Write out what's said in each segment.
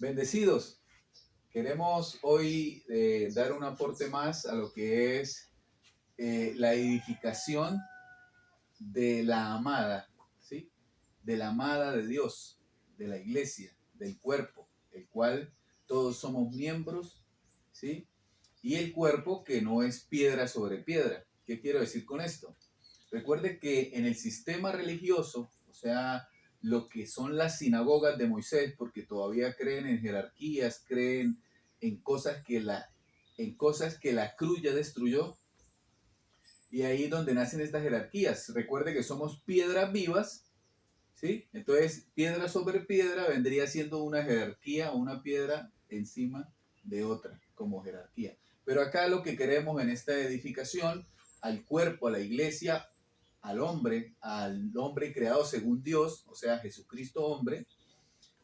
Bendecidos, queremos hoy dar un aporte más a lo que es la edificación de la amada, ¿sí? De la amada de Dios, de la iglesia, del cuerpo, el cual todos somos miembros, ¿sí? Y el cuerpo que no es piedra sobre piedra. ¿Qué quiero decir con esto? Recuerde que en el sistema religioso, o sea, lo que son las sinagogas de Moisés, porque todavía creen en jerarquías, creen en cosas que la cruz ya destruyó, y ahí es donde nacen estas jerarquías. Recuerde que somos piedras vivas, ¿sí? Entonces, piedra sobre piedra vendría siendo una jerarquía o una piedra encima de otra, como jerarquía. Pero acá lo que queremos en esta edificación, al cuerpo, a la iglesia, al hombre creado según Dios, o sea, Jesucristo hombre,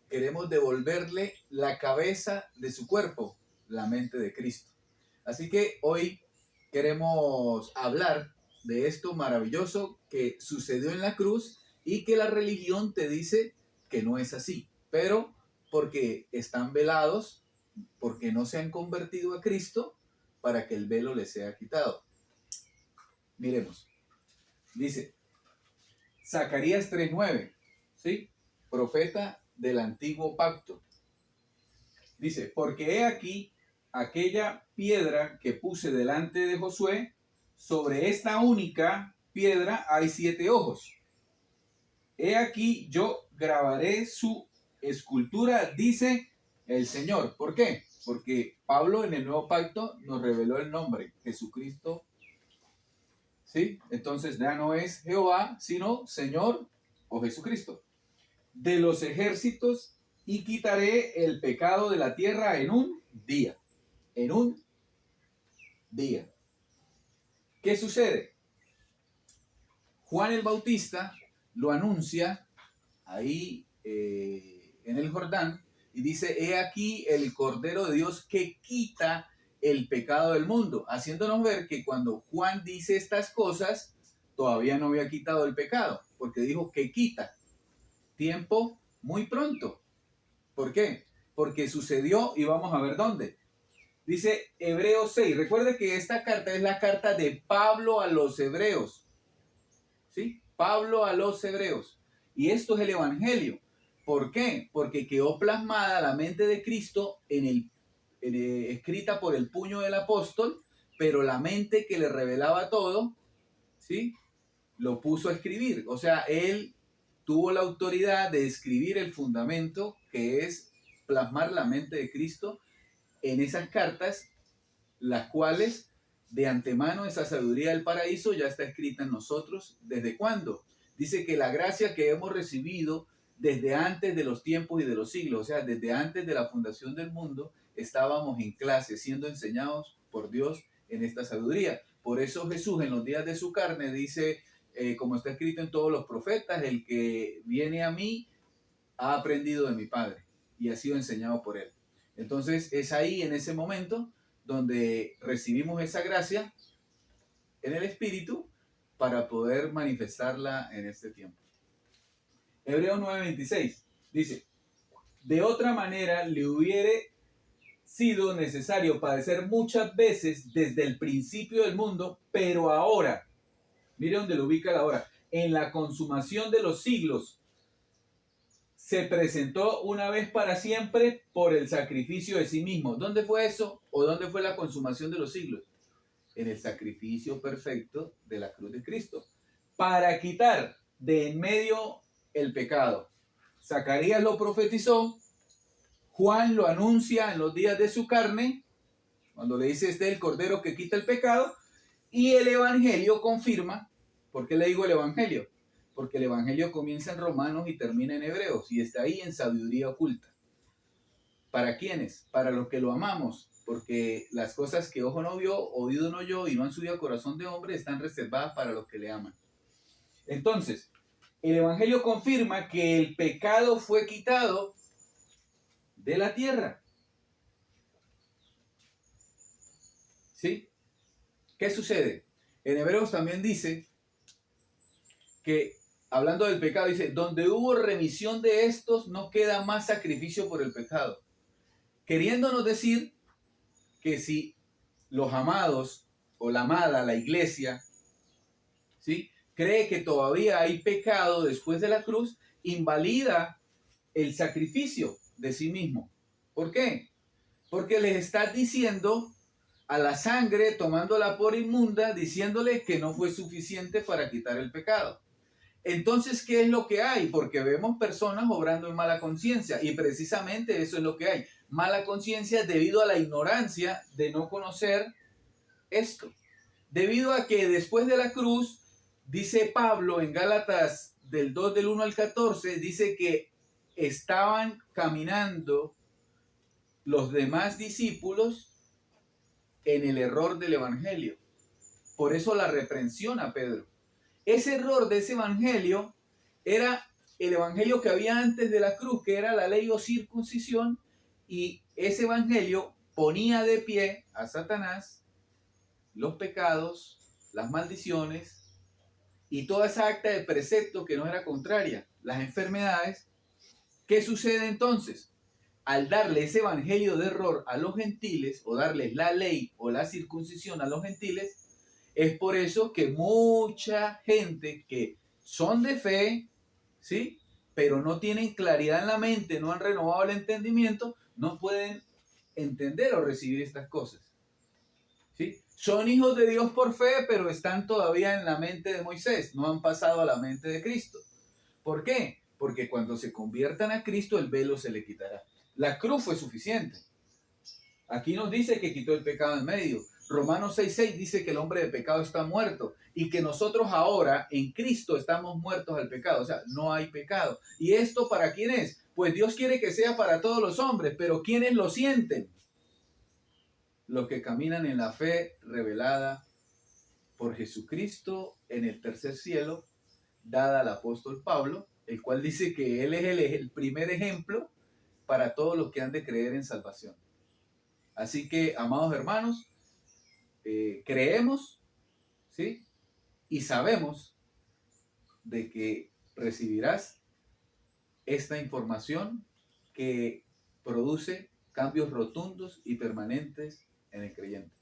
queremos devolverle la cabeza de su cuerpo, la mente de Cristo. Así que hoy queremos hablar de esto maravilloso que sucedió en la cruz y que la religión te dice que no es así, pero porque están velados, porque no se han convertido a Cristo, para que el velo les sea quitado. Miremos, dice Zacarías 3:9, ¿sí? Profeta del antiguo pacto. Dice, porque he aquí aquella piedra que puse delante de Josué, sobre esta única piedra hay 7 ojos. He aquí yo grabaré su escultura, dice el Señor. ¿Por qué? Porque Pablo en el nuevo pacto nos reveló el nombre, Jesucristo. ¿Sí? Entonces ya no es Jehová, sino Señor o Jesucristo. De los ejércitos, y quitaré el pecado de la tierra en un día. En un día. ¿Qué sucede? Juan el Bautista lo anuncia ahí en el Jordán y dice, he aquí el Cordero de Dios que quita el pecado del mundo, haciéndonos ver que cuando Juan dice estas cosas, todavía no había quitado el pecado, porque dijo que quita. Tiempo muy pronto. ¿Por qué? Porque sucedió y vamos a ver dónde. Dice Hebreos 6. Recuerde que esta carta es la carta de Pablo a los hebreos. ¿Sí? Pablo a los hebreos. Y esto es el Evangelio. ¿Por qué? Porque quedó plasmada la mente de Cristo escrita por el puño del apóstol, pero la mente que le revelaba todo, ¿sí? Lo puso a escribir. O sea, él tuvo la autoridad de escribir el fundamento, que es plasmar la mente de Cristo en esas cartas, las cuales de antemano esa sabiduría del paraíso ya está escrita en nosotros. ¿Desde cuándo? Dice que la gracia que hemos recibido desde antes de los tiempos y de los siglos, o sea, desde antes de la fundación del mundo, estábamos en clase, siendo enseñados por Dios en esta sabiduría. Por eso Jesús en los días de su carne dice, como está escrito en todos los profetas, el que viene a mí ha aprendido de mi Padre y ha sido enseñado por él. Entonces es ahí, en ese momento, donde recibimos esa gracia en el Espíritu para poder manifestarla en este tiempo. Hebreos 9:26 dice, de otra manera le hubiere sido necesario padecer muchas veces desde el principio del mundo, pero ahora, mire dónde lo ubica la hora, en la consumación de los siglos, se presentó una vez para siempre por el sacrificio de sí mismo. ¿Dónde fue eso? ¿O dónde fue la consumación de los siglos? En el sacrificio perfecto de la cruz de Cristo, para quitar de en medio el pecado. Zacarías lo profetizó, Juan lo anuncia en los días de su carne, cuando le dice este es el Cordero que quita el pecado, y el Evangelio confirma. ¿Por qué le digo el Evangelio? Porque el Evangelio comienza en Romanos y termina en Hebreos, y está ahí en sabiduría oculta. ¿Para quiénes? Para los que lo amamos, porque las cosas que ojo no vio, oído no oyó y no han subido al corazón de hombre están reservadas para los que le aman. Entonces, el Evangelio confirma que el pecado fue quitado de la tierra. ¿Sí? ¿Qué sucede? En Hebreos también dice que, hablando del pecado, dice, donde hubo remisión de estos, no queda más sacrificio por el pecado. queriéndonos decir que si los amados o la amada, la iglesia, ¿sí?, cree que todavía hay pecado después de la cruz, invalida el sacrificio de sí mismo. ¿Por qué? Porque les está diciendo a la sangre, tomándola por inmunda, diciéndole que no fue suficiente para quitar el pecado. Entonces, ¿qué es lo que hay? Porque vemos personas obrando en mala conciencia y precisamente eso es lo que hay. Mala conciencia debido a la ignorancia de no conocer esto. Debido a que después de la cruz, dice Pablo en Gálatas del 2 del 1 al 14, dice que estaban caminando los demás discípulos en el error del evangelio. Por eso la reprensión a Pedro. Ese error de ese evangelio era el evangelio que había antes de la cruz, que era la ley o circuncisión, y ese evangelio ponía de pie a Satanás, los pecados, las maldiciones y toda esa acta de precepto que no era contraria, las enfermedades. ¿Qué sucede entonces? Al darle ese evangelio de error a los gentiles, o darles la ley o la circuncisión a los gentiles, es por eso que mucha gente que son de fe, ¿sí?, pero no tienen claridad en la mente, no han renovado el entendimiento, no pueden entender o recibir estas cosas, ¿sí? Son hijos de Dios por fe, pero están todavía en la mente de Moisés, no han pasado a la mente de Cristo. ¿Por qué? Porque cuando se conviertan a Cristo, el velo se le quitará. La cruz fue suficiente. Aquí nos dice que quitó el pecado en medio. Romanos 6:6 dice que el hombre de pecado está muerto y que nosotros ahora en Cristo estamos muertos al pecado. O sea, no hay pecado. ¿Y esto para quién es? Pues Dios quiere que sea para todos los hombres, pero ¿quiénes lo sienten? Los que caminan en la fe revelada por Jesucristo en el tercer cielo, dada al apóstol Pablo, el cual dice que él es el primer ejemplo para todos los que han de creer en salvación. Así que, amados hermanos, creemos, ¿sí?, y sabemos de que recibirás esta información que produce cambios rotundos y permanentes en el creyente.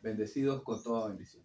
Bendecidos con toda bendición.